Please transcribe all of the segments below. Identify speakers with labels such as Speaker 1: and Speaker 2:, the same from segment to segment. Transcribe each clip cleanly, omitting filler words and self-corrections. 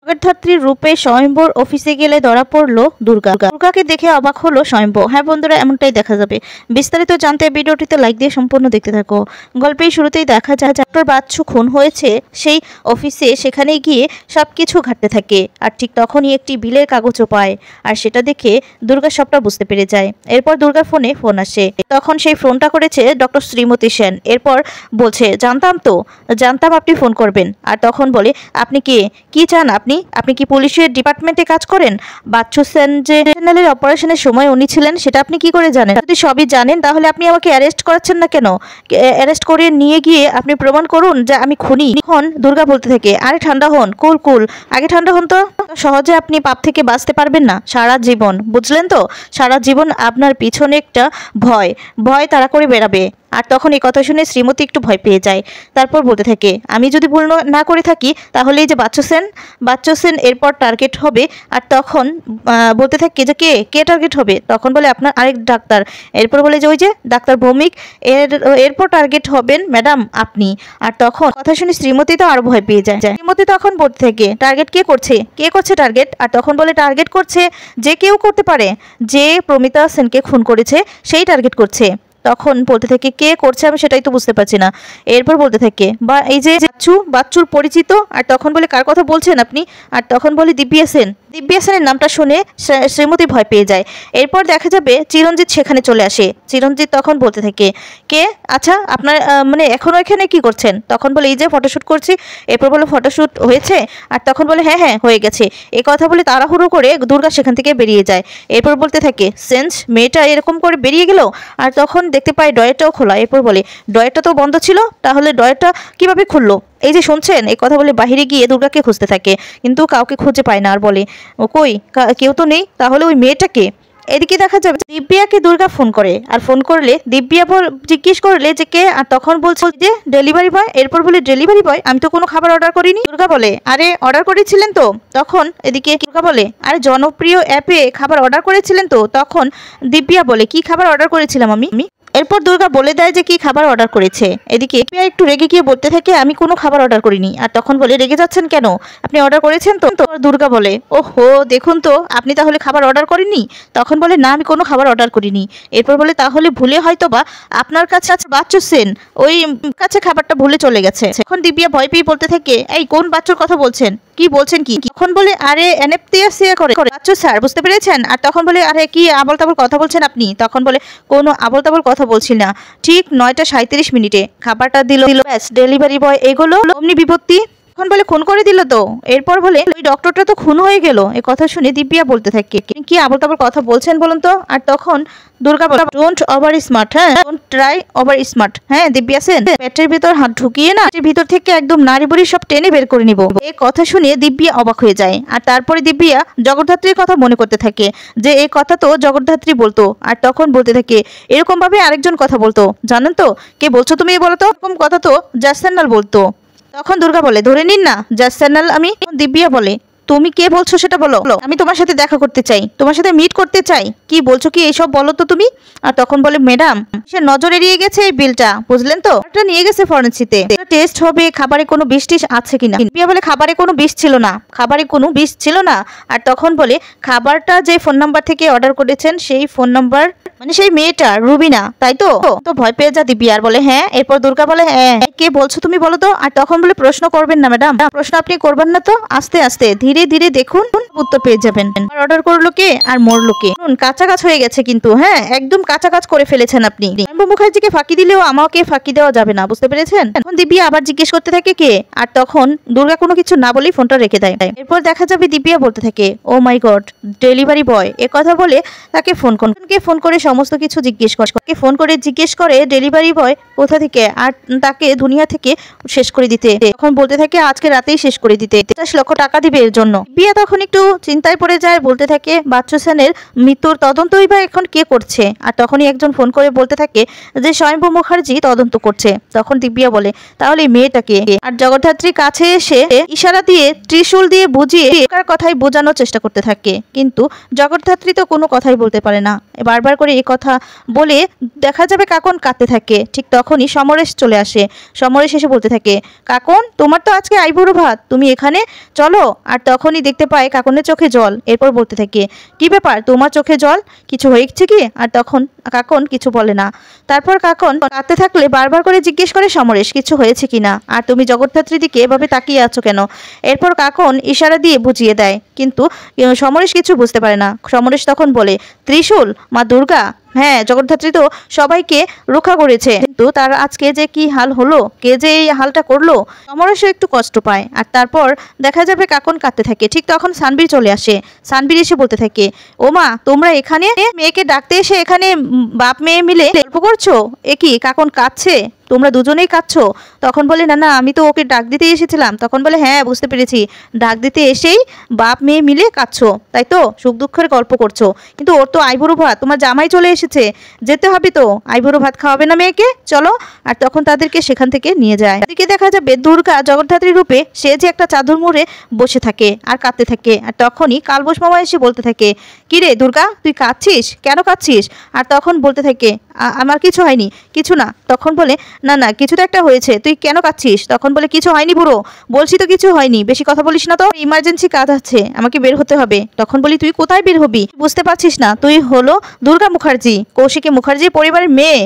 Speaker 1: জগদ্ধাত্রীর রূপে স্বয়ম্বর অফিসে গেলে ধরা পড়লো দুর্গা। দুর্গাকে দেখে অবাক হলো স্বয়ম্বর। হ্যাঁ বন্ধুরা, এমনটাই দেখা যাবে। বিস্তারিত জানতে ভিডিওটিতে লাইক দিয়ে সম্পূর্ণ দেখতে থাকো। গল্পের শুরুতেই দেখা যায় ডক্টর বাচ্চু খুন হয়েছে সেই অফিসে, সেখানে গিয়ে সবকিছু ঘাটতে থাকে। আর ঠিক তখনই একটি বিলের কাগজও পায়, আর সেটা দেখে দুর্গা সবটা বুঝতে পেরে যায়। এরপর দুর্গার ফোনে ফোন আসে, তখন সেই ফোনটা করেছে ডক্টর শ্রীমতী সেন। এরপর বলছে, জানতাম আপনি ফোন করবেন। আর তখন বলে, আপনি কি চান? আপনি কি পুলিশের ডিপার্টমেন্টে কাজ করেন? বাচ্চু সেন যে চ্যানেলের অপারেশনের সময় উনি ছিলেন, সেটা আপনি কি করে জানেন? যদি সবই জানেন তাহলে আপনি আমাকে অ্যারেস্ট করাচ্ছেন না কেন? অ্যারেস্ট করে নিয়ে গিয়ে আপনি প্রমাণ করুন যে আমি খুনি। এখন দুর্গা বলতে থাকে, আরে ঠান্ডা হন, কুল আগে ঠান্ডা হন তো। সহজে আপনি পাপ থেকে বাঁচতে পারবেন না সারা জীবন, বুঝলেন তো? সারা জীবন আপনার পিছনে একটা ভয় তাড়া করে বেড়াবে। আর তখন এই কথা শুনে শ্রীমতী একটু ভয় পেয়ে যায়। তারপর বলতে থাকে, আমি যদি ভুল না করে থাকি তাহলে এই যে বাচ্চু সেন এরপর টার্গেট হবে। আর তখন বলতে থাকে যে কে টার্গেট হবে? তখন বলে, আপনার আরেক ডাক্তার। এরপর বলে যে ওই যে ডাক্তার ভৌমিক, এরপর টার্গেট হবেন ম্যাডাম আপনি। আর তখন কথা শুনে শ্রীমতী তো আরো ভয় পেয়ে যায়। শ্রীমতী তখন বলতে থাকে, টার্গেট কে করছে টার্গেট? আর তখন বলে, টার্গেট করছে যে কেউ করতে পারে, যে প্রমিতা সেনকে খুন করেছে সেই টার্গেট করছে। তখন বলতে থাকে, কে করছে আমি সেটাই তো বুঝতে পারছি না। এরপর বলতে থাকে, বা এই যে বাচ্চুর পরিচিত। আর তখন বলে, কার কথা বলছেন আপনি? আর তখন বলে, দিব্যা সেনের নামটা শুনে শ্রীমতী ভয় পেয়ে যায়। এরপর দেখা যাবে চিরঞ্জিত সেখানে চলে আসে। চিরঞ্জিত তখন বলতে থাকে, কে? আচ্ছা, আপনার মানে এখনো এখানে কি করছেন? তখন বলে, এই যে ফটোশ্যুট করছি। এরপর বলে, ফটোশ্যুট হয়েছে? আর তখন বলে, হ্যাঁ হয়ে গেছে। এই কথা বলে তাড়াহুড়ো করে দুর্গা সেখান থেকে বেরিয়ে যায়। এরপর বলতে থাকে, সেন্স মেয়েটা এরকম করে বেরিয়ে গেল। আর তখন দেখতে পাই ডয়ারটাও খোলা। এরপর বলে, ডয়ারটা তো বন্ধ ছিল, তাহলে ডয়ারটা কিভাবে খুললো? এই যে শুনছেন? এই কথা বলে বাহিরে গিয়ে দুর্গাকে খুঁজতে থাকে, কিন্তু কাউকে খুঁজে পায় না। আর বলে, কই কেউ তো নেই, তাহলে ওই মেয়েটাকে? এদিকে দেখা যাবে দিব্যাকে দুর্গা ফোন করে। আর ফোন করলে দিব্যা জিজ্ঞেস করলে যে কে? আর তখন বলছে যে ডেলিভারি বয়। এরপর বলে, ডেলিভারি বয়? আমি তো কোনো খাবার অর্ডার করিনি। দুর্গা বলে, আরে অর্ডার করেছিলেন তো। তখন এদিকে দুর্গা বলে, আরে জনপ্রিয় অ্যাপে খাবার অর্ডার করেছিলেন তো। তখন দিব্যা বলে, কি খাবার অর্ডার করেছিলাম আমি? এরপর দুর্গা বলে দেয় যে কি খাবার অর্ডার করেছে। এদিকে দিব্যা একটু রেগে গিয়ে বলতে থাকে, আমি কোনো খাবার অর্ডার করিনি। আর তখন বলে, রেগে যাচ্ছেন কেন? আপনি অর্ডার করেছেন তো? দুর্গা বলে, ওহো দেখুন তো, আপনি তাহলে খাবার অর্ডার করেননি? তখন বলে, না আমি কোনো খাবার অর্ডার করিনি। এরপর বলে, তাহলে ভুলে হয়তো বা আপনার কাছে বাচ্চু সেন ওই কাছে খাবারটা ভুলে চলে গেছে। এখন দিব্যা ভয় পেয়ে বলতে থাকে, এই কোন বাচ্চুর কথা বলছেন? কি বলছেন? কি? তখন বলে, আরে এনএফটিএসিয়া করে বাচ্চু স্যার, বুঝতে পেরেছেন? আর তখন বলে, আরে কি আবল তাবল কথা বলছেন আপনি? তখন বলে, কোনো আবল তাবল কথা বলছি না। ঠিক 9:37 খাবারটা দিল, ব্যাস ডেলিভারি বয় এগুলো অমনি বিপত্তি। তখন বলে, খুন করে দিল তো। এরপর বলে, ওই ডক্টরটা তো খুন হয়ে গেল। এ কথা শুনে দিব্যা বলতে থাকে, কি আবল তাবল কথা বলছেন বলুন তো? আর তখন দুর্গা বলে, ডোন্ট ওভার স্মার্ট, হ্যাঁ ডোন্ট ট্রাই ওভার স্মার্ট। হ্যাঁ দিব্যা সেন, পেটের ভিতর হাত ঢুকিয়ে না ভিতর থেকে একদম নারী বুড়ি সব টেনে বের করে নিব। এই কথা শুনে দিব্যা অবাক হয়ে যায়। আর তারপরে দিব্যা জগদ্ধাত্রীর কথা মনে করতে থাকে যে এই কথা তো জগদ্ধাত্রী বলতো। আর তখন বলতে থাকে, এরকম ভাবে আরেকজন কথা বলতো, জানেন তো? কে বলছো তুমি? বলো তো। এরকম কথা তো জাস্টানাল বলতো। তখন দুর্গা বলে, ধরে নিন না জাস্টানাল আমি। দিব্যা বলে, তুমি কে বলছো সেটা বলো। আমি তোমার সাথে দেখা করতে চাই, তোমার সাথে মিট করতে চাই। কি বলছো কি এইসব বলো তো তুমি। আর তখন বলে, ম্যাডাম সে নজর এড়িয়ে গেছে এই বিলটা, বুঝলেন তো? এটা নিয়ে গেছে ফরেন্সিতে, টেস্ট হবে খাবারে কোনো বিষ টিস আছে কিনা। দিব্যা বলে, খাবারে কোনো বিষ ছিল না, খাবারে কোনো বিষ ছিল না। আর তখন বলে, খাবারটা যে ফোন নাম্বার থেকে অর্ডার করেছেন সেই ফোন নাম্বার মানে সেই মেয়েটা রুবিনা, তাই তো? তো ভয় পেয়ে যা দিব্যা। আর বলে, হ্যাঁ। এরপর দুর্গা বলে, হ্যাঁ কে বলছো তুমি বলো তো। আর তখন বলে, প্রশ্ন করবেন না ম্যাডাম, প্রশ্ন আপনি করবেন না তো, আস্তে আস্তে ধীরে ধীরে দেখুন উত্তর পেয়ে যাবেন। অর্ডার করলো কে আর মরলো কে? কাঁচা কাজ হয়ে গেছে কিন্তু, হ্যাঁ একদম কাঁচা কাজ করে ফেলেছেন আপনি। মুখার্জিকে ফাঁকি দিলেও আমাকে ফাঁকি দেওয়া যাবে না, বুঝতে পেরেছেন? এখন দিব্যা আবার জিজ্ঞেস করতে থাকে, কে? আর তখন দুর্গা কোনো কিছু না বলেই ফোনটা রেখে দেয়। এরপর দেখা যাবে দিব্যা বলতে থাকে, ও মাই গড ডেলিভারি বয়। এ কথা বলে তাকে ফোন করে সমস্ত কিছু জিজ্ঞেস করে ডেলিভারি বয় কোথা থেকে, আর তাকে দুনিয়া থেকে শেষ করে দিতে। তখন বলতে থাকে, আজকে রাতেই শেষ করে দিতে, 50 লক্ষ টাকা দিবে এর জন্য। দিব্যা তখন একটু চিন্তায় পড়ে যায়, বলতে থাকে বাচ্চু সেনের মৃত্যুর তদন্তই বা এখন কে করছে। আর তখনই একজন ফোন করে বলতে থাকে যে স্বয়ম্ভু মুখার্জি তদন্ত করছে। তখন দিব্যা বলে তাহলে এই মেয়েটাকে। আর জগদ্ধাত্রী কাছে এসে ইশারা দিয়ে ত্রিশূল দিয়ে বুঝিয়ে কার কথাই বোঝানোর চেষ্টা করতে থাকে, কিন্তু জগদ্ধাত্রী তো কোনো কথাই বলতে পারে না। বারবার করে এই কথা বলে দেখা যাবে কাকন কাঁদতে থাকে। ঠিক তখনই সমরেশ চলে আসে। সমরেশ এসে বলতে থাকে কাকন তোমার তো আজকে আইবুড়ো ভাত, তুমি এখানে চলো। আর তখনই দেখতে পায় কাকনের চোখে জল। এরপর বলতে থাকে কি ব্যাপার তোমার চোখে জল, কিছু হয়েছে কি? আর তখন কাকন কিছু বলে না। তারপর কাকন কাঁদতে থাকলে বারবার করে জিজ্ঞেস করে সমরেশ কিছু হয়েছে কিনা, আর তুমি জগদ্ধাত্রীর দিকে এভাবে তাকিয়ে আছো কেন? এরপর কাকন ইশারা দিয়ে বুঝিয়ে দেয়, কিন্তু সমরেশ কিছু বুঝতে পারে না। সমরেশ তখন বলে ত্রিশূল, মা দুর্গা। হ্যাঁ, জগদ্ধাত্রী তো সবাইকে রক্ষা করেছে, কিন্তু তার আজকে যে কি হাল হলো, কে যে এই হালটা করলো, সমরেশও একটু কষ্ট পায়। আর তারপর দেখা যাবে কাকন কাঁদতে থাকে। ঠিক তখন সানবীর চলে আসে। সানবীর এসে বলতে থাকে ও মা তোমরা এখানে, মেয়েকে ডাকতে এসে এখানে বাপ মেয়ে মিলে গল্প করছো, এ কি কাকন কাঁদছে, তোমরা দুজনেই কাঁদছো? তখন বলে না না আমি তো ওকে ডাক দিতে এসেছিলাম। তখন বলে হ্যাঁ বুঝতে পেরেছি, ডাক দিতে এসেই বাপ মেয়ে মিলে কাঁদছো, তাই তো সুখ দুঃখের গল্প করছো, কিন্তু ওর তো আইবুড়ো ভাত, তোমার জামাই চলে এসেছে, যেতে হবে তো, আইবুড়ো ভাত খাওয়াবে না মেয়েকে, চলো। আর তখন তাদেরকে সেখান থেকে নিয়ে যায়। এদিকে দেখা যাবে দুর্গা জগদ্ধাত্রী রূপে সে যে একটা চাদর মুড়ে বসে থাকে আর কাঁদতে থাকে। আর তখনই কালবোস মামা এসে বলতে থাকে কি রে দুর্গা তুই কাঁদছিস, কেন কাঁদছিস? আর তখন বলতে থাকে আমার কিছু হয়নি, কিছু না। তখন বলে না না কিছু তো একটা হয়েছে, তুই কেন কাঁদছিস? তখন বলে কিছু হয়নি বুড়ো, বলছি তো কিছু হয়নি, বেশি কথা বলিস না তো, ইমার্জেন্সি কাজ আছে, আমাকে বের হতে হবে। তখন বলি তুই কোথায় বের হবি, বুঝতে পারছিস না? তুই হলো দুর্গা মুখার্জি, কৌশিকী মুখার্জি পরিবারের মেয়ে,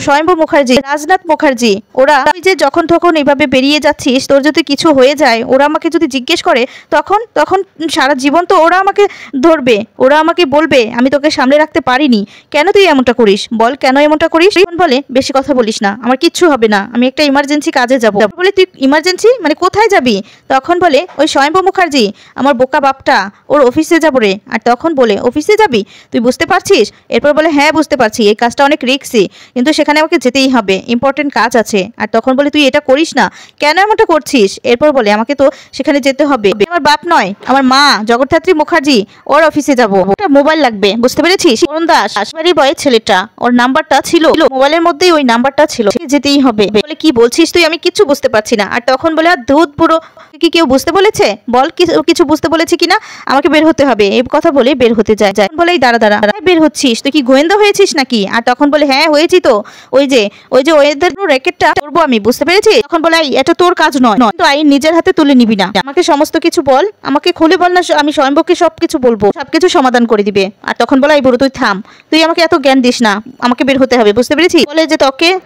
Speaker 1: স্বয়ম্ভু মুখার্জি, রাজনাথ মুখার্জি। ওরা তুই যে যখন তখন এইভাবে বেরিয়ে যাচ্ছিস, তোর যদি কিছু হয়ে যায়, ওরা আমাকে যদি জিজ্ঞেস করে, তখন তখন সারা জীবন তো ওরা আমাকে ধরবে, ওরা আমাকে বলবে আমি তোকে সামনে রাখতে পারিনি। কেন তুই এমনটা করিস, বল কেন এমনটা করিস? বলে বেশি কথা বলিস না, আমার কিচ্ছু হবে না, আমি একটা ইমার্জেন্সি কাজে যাব। বলে তুই ইমার্জেন্সি মানে কোথায় যাবি? তখন বলে ওই স্বয়ম্ভু মুখার্জি আমার বোকা বাপটা, ওর অফিসে যাবো রে। আর তখন বলে অফিসে যাবি, তুই বুঝতে পারছিস? এরপর বলে হ্যাঁ বুঝতে পারছি, এই কাজটা অনেক রিস্কি, কিন্তু সেখানে আমাকে যেতেই হবে, ইম্পর্টেন্ট কাজ আছে। আর তখন বলে তুই এটা করিস না, কেন এমনটা করছিস? এরপর বলে আমাকে তো সেখানে যেতে হবে, আমার বাপ নয় আমার মা জগদ্ধাত্রী মুখার্জি, ওর অফিসে যাবো, একটা মোবাইল লাগবে, বুঝতে পেরেছিস? অরুণ দাস আসবাড়ি বয়ের ছেলেটা, ওর নাম্বারটা ছিল মোবাইলের মধ্যেই, ওই নাম্বারটা ছিল, যেতেই হবে। বলে কি বলছিস তুই, আমি কিচ্ছু বুঝতে পারছি না। আর তখন বলে আর দুধ বুড়ো কি কেউ বুঝতে বলেছে, বল কিছু বুঝতে বলেছে কিনা, আমাকে বের হতে হবে। এই কথা বলে বের হতে যায়। বলে দাঁড়া দাঁড়া বের হচ্ছিস, তুই কি গোয়েন্দা হয়েছিস নাকি? আর তখন বলে হ্যাঁ হয়েছি তো, ওই যে ওদের র্যাকেটটা করবো আমি, বুঝতে পেরেছি? তখন বলে এটা তোর কাজ নয়, তো আইন নিজের হাতে তুলে নিবি না, আমাকে সমস্ত কিছু বল, আমাকে খুলে বল না, আমি স্বয়ম্ভুকে সবকিছু বলবো, সবকিছু সমাধান করে দিবে। আর তখন বলে এই বুড়ো তুই থাম, তুই আমাকে এত জ্ঞান দিস না, আমাকে বের হতে হবে, বুঝতে পেরেছি? বলে যে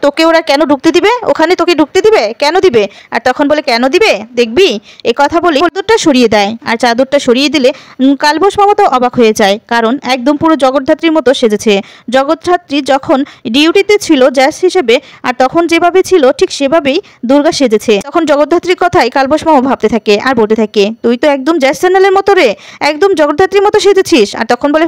Speaker 1: তোকে ওরা কেন ঢুকতে দিবে ওখানে, তোকে ঢুকতে দিবে কেন দিবে? আর তখন বলে কেন দিবে দেখবি। এই কথা বলে চাদরটা সরিয়ে দেয়। আর চাদরটা সরিয়ে দিলে কালবোস মামা তো অবাক হয়ে যায়, কারণ একদম পুরো জগদ্ধাত্রীর মতো সেজেছে। জগদ্ধাত্রী যখন ডিউটিতে ছিল জ্যাস হিসেবে, আর তখন যেভাবে ছিল ঠিক সেভাবেই দুর্গা সেজেছে। তখন জগদ্ধাত্রীর কথাই কালবোস মামা ভাবতে থাকে আর বলতে থাকে তুই তো একদম জ্যাস চ্যানেলের মতো রে, একদম জগদ্ধাত্রীর মতো সেজেছিস। আর তখন বলে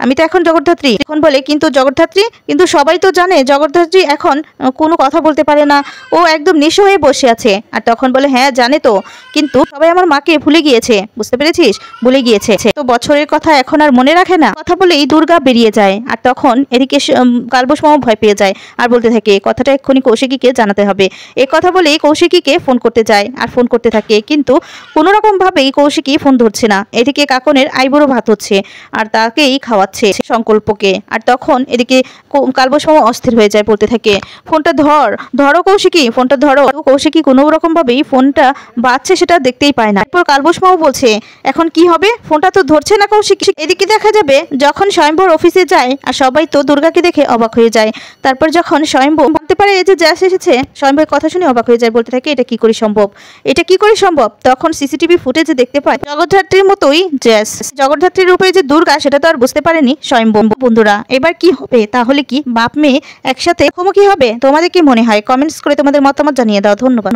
Speaker 1: আমি তো এখন জগদ্ধাত্রী। তখন বলে কিন্তু জগদ্ধাত্রী, কিন্তু সবাই তো জানে জগদ্ধাত্রী এখন কোনো কথা বলতে পারে না, ও একদম নিঃস্ব হয়ে বসে আছে। আর তখন বলে হ্যাঁ জানে তো, কিন্তু সবাই আমার মাকে ভুলে গিয়েছে, বুঝতে পেরেছিস? ভুলে গিয়েছে তো বছরের কথা এখন আর মনে রাখে না। কথা বলেই দুর্গা বেরিয়ে যায়। আর তখন এদিকে কালবোস মামা ভয় পেয়ে যায় আর বলতে থাকে কথাটা এক্ষুনি কৌশিকীকে জানাতে হবে। এই কথা বলেই কৌশিকীকে ফোন করতে যায় আর ফোন করতে থাকে, কিন্তু কোনো রকম ভাবেই কৌশিকী ফোন ধরছে না। এদিকে কাকনের আইবুড়ো ভাত হচ্ছে আর তাকেই খাওয়াচ্ছে সংকল্পকে। আর তখন এদিকে কালবোস মামা অস্থির হয়ে যায়, বলতে থাকে ফোনটা ধরো কৌশিকী, ফোনটা ধরো। কৌশিকী কোনো রকম ভাবেই ফোনটা বাজছে সেটা দেখতেই পায় না। এরপর কালবোস মামা বলছে এখন কি হবে, ফোনটা তো ধরছে না কৌশিকী। এদিকে দেখা যাবে যখন স্বয়ম্ভুর অফিসে যায় আর সবাই তো দুর্গাকে দেখে অবাক হয়ে যায়। তারপর যখন স্বয়ম্ভু বলতে পারে যে জ্যাস এসেছে, স্বয়ম্ভুর কথা শুনে অবাক হয়ে যায়, বলতে থাকে এটা কি করে সম্ভব, এটা কি করে সম্ভব। তখন সিসিটিভি ফুটেজে দেখতে পায় জগদ্ধাত্রীর মতোই জ্যাস, জগদ্ধাত্রীর রূপে যে দুর্গা সেটা তো আর বুঝতে পারেনি স্বয়ম্ভু। বন্ধুরা এবার কি হবে, তাহলে কি বাপ মেয়ে একসাথে মুখোমুখি হবে? তোমাদের কি মনে হয়? কমেন্টস করে তোমাদের মতামত জানিয়ে দাও। ধন্যবাদ।